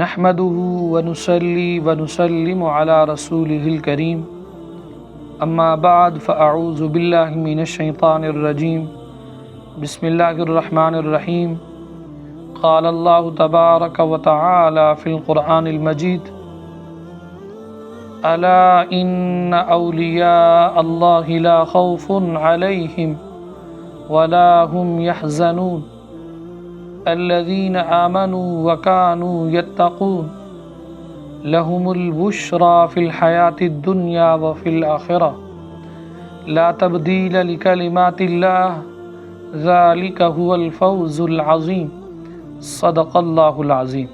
نحمده ونصلي ونسلم على رسوله الكريم اما بعد فاعوذ بالله من الشيطان الرجيم بسم الله الرحمن الرحيم قال الله تبارك وتعالى في القرآن المجيد ألا إن أولياء الله لا خوف عليهم ولا هم يحزنون الذين آمنوا وكانوا يتقون لهم البشرى في الحياة الدنيا وفي الآخرة لا تبديل لكلمات الله ذلك هو الفوز العظيم صدق اللہ العظیم۔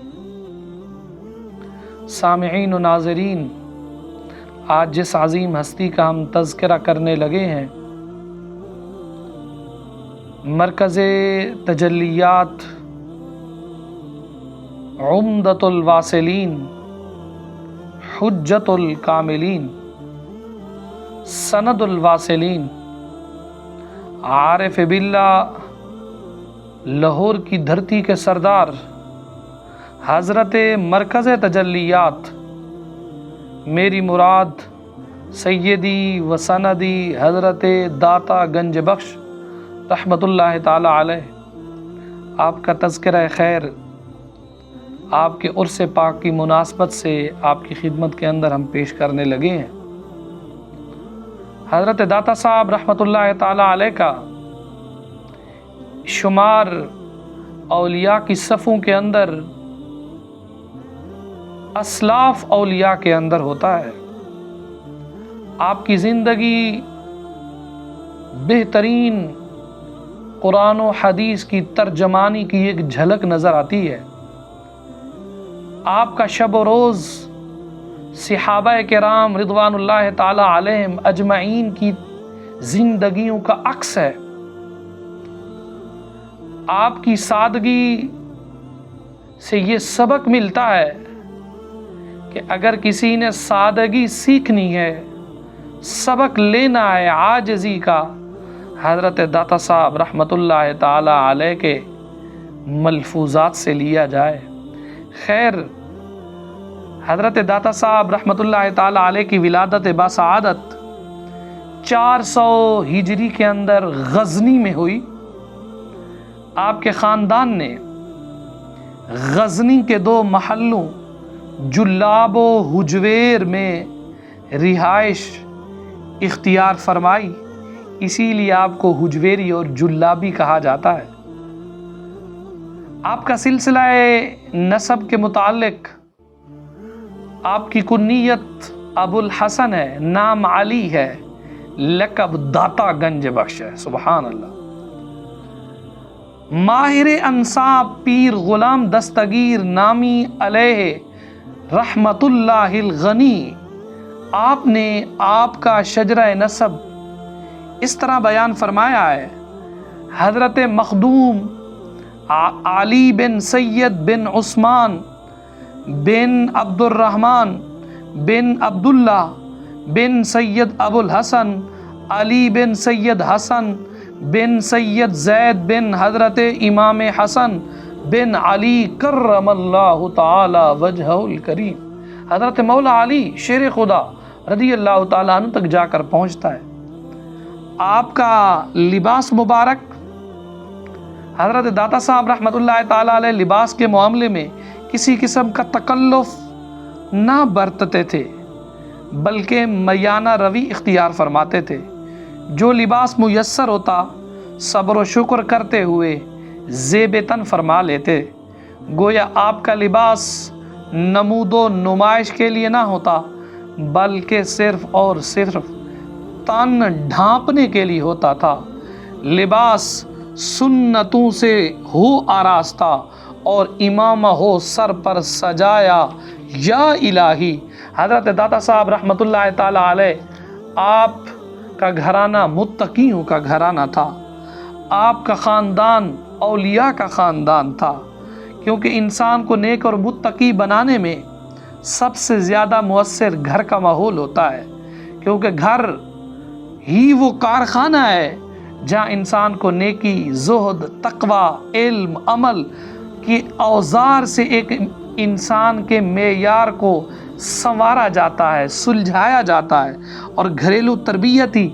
سامعین و ناظرین، آج جس عظیم ہستی کا ہم تذکرہ کرنے لگے ہیں، مرکز تجلیات، عمدۃ الواصلین، حجت الکاملین، سند الواصلین، عارف باللہ، لاہور کی دھرتی کے سردار حضرت مرکز تجلیات میری مراد سیدی و سندی حضرت داتا گنج بخش رحمۃ اللہ تعالی علیہ، آپ کا تذکرہ خیر آپ کے عرس پاک کی مناسبت سے آپ کی خدمت کے اندر ہم پیش کرنے لگے ہیں۔ حضرت داتا صاحب رحمۃ اللہ تعالی علیہ کا شمار اولیاء کی صفوں کے اندر اسلاف اولیاء کے اندر ہوتا ہے۔ آپ کی زندگی بہترین قرآن و حدیث کی ترجمانی کی ایک جھلک نظر آتی ہے۔ آپ کا شب و روز صحابہ کرام رضوان اللہ تعالی علیہم اجمعین کی زندگیوں کا عکس ہے۔ آپ کی سادگی سے یہ سبق ملتا ہے کہ اگر کسی نے سادگی سیکھنی ہے، سبق لینا ہے عاجزی کا، حضرت داتا صاحب رحمۃ اللہ تعالی علیہ کے ملفوظات سے لیا جائے۔ خیر، حضرت داتا صاحب رحمۃ اللہ تعالی علیہ کی ولادت باسعادت 400 ہجری کے اندر غزنی میں ہوئی۔ آپ کے خاندان نے غزنی کے 2 محلوں جلاب و حجویر میں رہائش اختیار فرمائی، اسی لیے آپ کو حجویری اور جلابی کہا جاتا ہے۔ آپ کا سلسلہ نسب کے متعلق آپ کی کنیت ابو الحسن ہے، نام علی ہے، لقب داتا گنج بخش ہے۔ سبحان اللہ۔ ماہر انصاب پیر غلام دستگیر نامی علیہ رحمت اللہ الغنی، آپ نے آپ کا شجرہ نسب اس طرح بیان فرمایا ہے: حضرت مخدوم علی بن سید بن عثمان بن عبد الرحمن بن عبداللہ بن سید ابو الحسن علی بن سید حسن بن سید زید بن حضرت امام حسن بن علی کرم اللہ تعالی وجہہ الکریم۔ حضرت مولا علی شیر خدا رضی اللہ تعالیٰ عنہ تک جا کر پہنچتا ہے۔ آپ کا لباس مبارک، حضرت داتا صاحب رحمۃ اللہ تعالیٰ علیہ لباس کے معاملے میں کسی قسم کا تکلف نہ برتتے تھے، بلکہ میانہ روی اختیار فرماتے تھے۔ جو لباس میسر ہوتا صبر و شکر کرتے ہوئے زیب تن فرما لیتے۔ گویا آپ کا لباس نمود و نمائش کے لیے نہ ہوتا، بلکہ صرف اور صرف تن ڈھانپنے کے لیے ہوتا تھا۔ لباس سنتوں سے ہو آراستہ اور امامہ ہو سر پر سجایا یا الہی۔ حضرت داتا صاحب رحمۃ اللہ تعالی علیہ، آپ کا گھرانہ متقیوں کا گھرانہ تھا۔ آپ کا خاندان اولیاء کا خاندان تھا، کیونکہ انسان کو نیک اور متقی بنانے میں سب سے زیادہ مؤثر گھر کا ماحول ہوتا ہے، کیونکہ گھر ہی وہ کارخانہ ہے جہاں انسان کو نیکی، زہد، تقوی، علم، عمل کی اوزار سے ایک انسان کے معیار کو سنوارا جاتا ہے، سلجھایا جاتا ہے، اور گھریلو تربیت ہی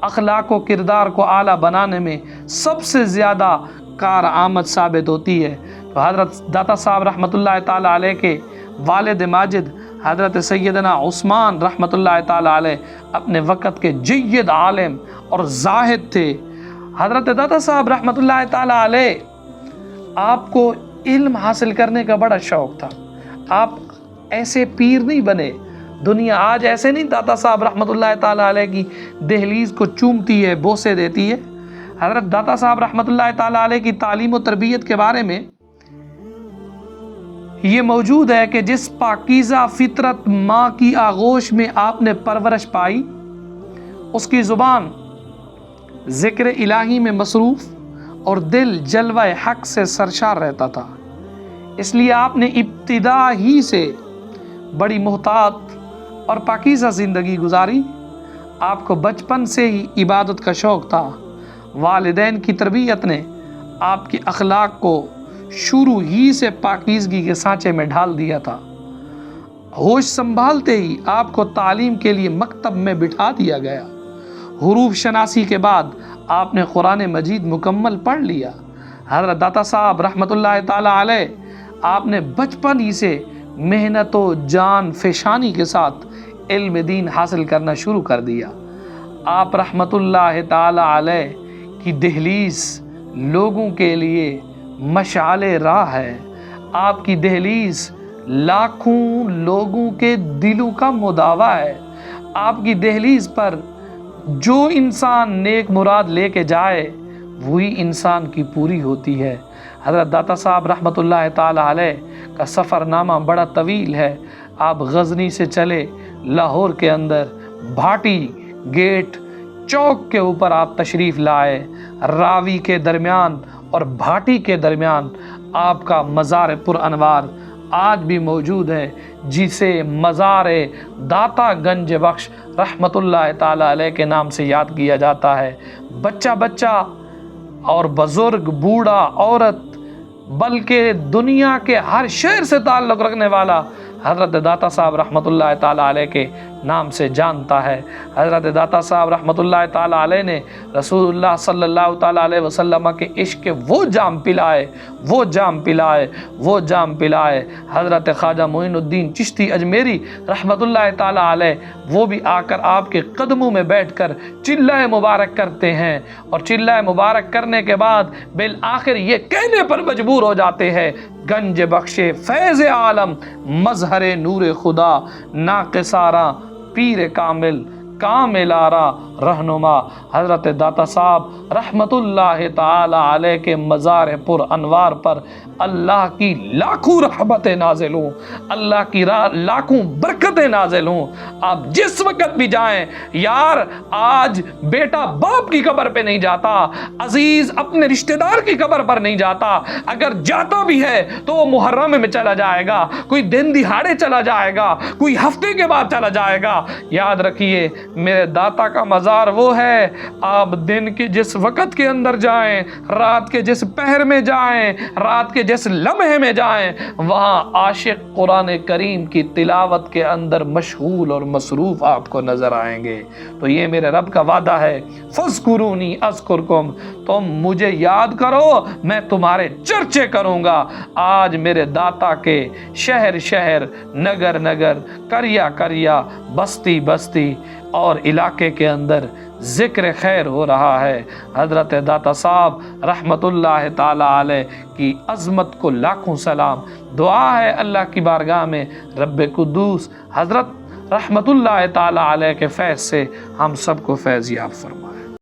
اخلاق و کردار کو اعلیٰ بنانے میں سب سے زیادہ کارآمد ثابت ہوتی ہے۔ تو حضرت داتا صاحب رحمۃ اللہ تعالیٰ علیہ کے والد ماجد حضرت سیدنا عثمان رحمۃ اللہ تعالیٰ علیہ اپنے وقت کے جید عالم اور زاہد تھے۔ حضرت داتا صاحب رحمۃ اللہ تعالیٰ علیہ آپ کو علم حاصل کرنے کا بڑا شوق تھا۔ آپ ایسے پیر نہیں بنے، دنیا آج ایسے نہیں داتا صاحب رحمۃ اللہ تعالیٰ علیہ کی دہلیز کو چومتی ہے، بوسے دیتی ہے۔ حضرت داتا صاحب رحمۃ اللہ تعالیٰ علیہ کی تعلیم و تربیت کے بارے میں یہ موجود ہے کہ جس پاکیزہ فطرت ماں کی آغوش میں آپ نے پرورش پائی، اس کی زبان ذکر الہی میں مصروف اور دل جلوہ حق سے سرشار رہتا تھا۔ اس لیے آپ نے ابتدا ہی سے بڑی محتاط اور پاکیزہ زندگی گزاری۔ آپ کو بچپن سے ہی عبادت کا شوق تھا۔ والدین کی تربیت نے آپ کے اخلاق کو شروع ہی سے پاکیزگی کے سانچے میں ڈھال دیا تھا۔ ہوش سنبھالتے ہی آپ کو تعلیم کے لیے مکتب میں بٹھا دیا گیا۔ حروف شناسی کے بعد آپ نے قرآن مجید مکمل پڑھ لیا۔ حضرت داتا صاحب رحمۃ اللہ تعالیٰ علیہ آپ نے بچپن ہی سے محنت و جان فشانی کے ساتھ علم دین حاصل کرنا شروع کر دیا۔ آپ رحمۃ اللہ تعالیٰ علیہ کی دہلیز لوگوں کے لیے مشعل راہ ہے۔ آپ کی دہلیز لاکھوں لوگوں کے دلوں کا مداوا ہے۔ آپ کی دہلیز پر جو انسان نیک مراد لے کے جائے وہی انسان کی پوری ہوتی ہے۔ حضرت داتا صاحب رحمۃ اللہ تعالیٰ علیہ کا سفر نامہ بڑا طویل ہے۔ آپ غزنی سے چلے، لاہور کے اندر بھاٹی گیٹ چوک کے اوپر آپ تشریف لائے۔ راوی کے درمیان اور بھاٹی کے درمیان آپ کا مزار پر انوار آج بھی موجود ہے، جسے مزار داتا گنج بخش رحمۃ اللہ تعالیٰ علیہ کے نام سے یاد کیا جاتا ہے۔ بچہ بچہ اور بزرگ، بوڑھا، عورت، بلکہ دنیا کے ہر شہر سے تعلق رکھنے والا حضرت داتا صاحب رحمۃ اللہ تعالیٰ علیہ کے نام سے جانتا ہے۔ حضرت داتا صاحب رحمۃ اللہ تعالیٰ علیہ نے رسول اللہ صلی اللہ تعالیٰ علیہ وسلم کے عشق کے وہ جام پلائے حضرت خواجہ معین الدین چشتی اجمیری رحمۃ اللہ تعالیٰ علیہ، وہ بھی آ کر آپ کے قدموں میں بیٹھ کر چلہ مبارک کرتے ہیں، اور چلہ مبارک کرنے کے بعد بالآخر یہ کہنے پر مجبور ہو جاتے ہیں، گنج بخش فیض عالم مظہر نور خدا ناقصارا پیر کامل کامل آرا رہنما۔ حضرت داتا صاحب رحمت اللہ تعالی علیہ کے مزار پر انوار پر اللہ کی لاکھوں رحمتیں نازل ہوں، اللہ کی لاکھوں برکتیں نازل ہوں۔ آپ جس وقت بھی جائیں، یار آج بیٹا باپ کی قبر پہ نہیں جاتا، عزیز اپنے رشتہ دار کی قبر پر نہیں جاتا، اگر جاتا بھی ہے تو وہ محرم میں چلا جائے گا، کوئی دن دہاڑے چلا جائے گا، کوئی ہفتے کے بعد چلا جائے گا۔ یاد رکھیے میرے داتا کا مزار وہ ہے، آپ دن کے جس وقت کے اندر جائیں، رات کے جس پہر میں جائیں، رات کے جس لمحے میں جائیں، وہاں عاشق قرآن کریم کی تلاوت کے اندر مشغول اور مصروف آپ کو نظر آئیں گے۔ تو یہ میرے رب کا وعدہ ہے، فاذکرونی اذکرکم، تم مجھے یاد کرو میں تمہارے چرچے کروں گا۔ آج میرے داتا کے شہر شہر، نگر نگر، کریا کریا، بستی بستی اور علاقے کے اندر ذکر خیر ہو رہا ہے۔ حضرت داتا صاحب رحمت اللہ تعالی علیہ کی عظمت کو لاکھوں سلام۔ دعا ہے اللہ کی بارگاہ میں رب قدوس حضرت رحمت اللہ تعالی علیہ کے فیض سے ہم سب کو فیض یاب فرمائے۔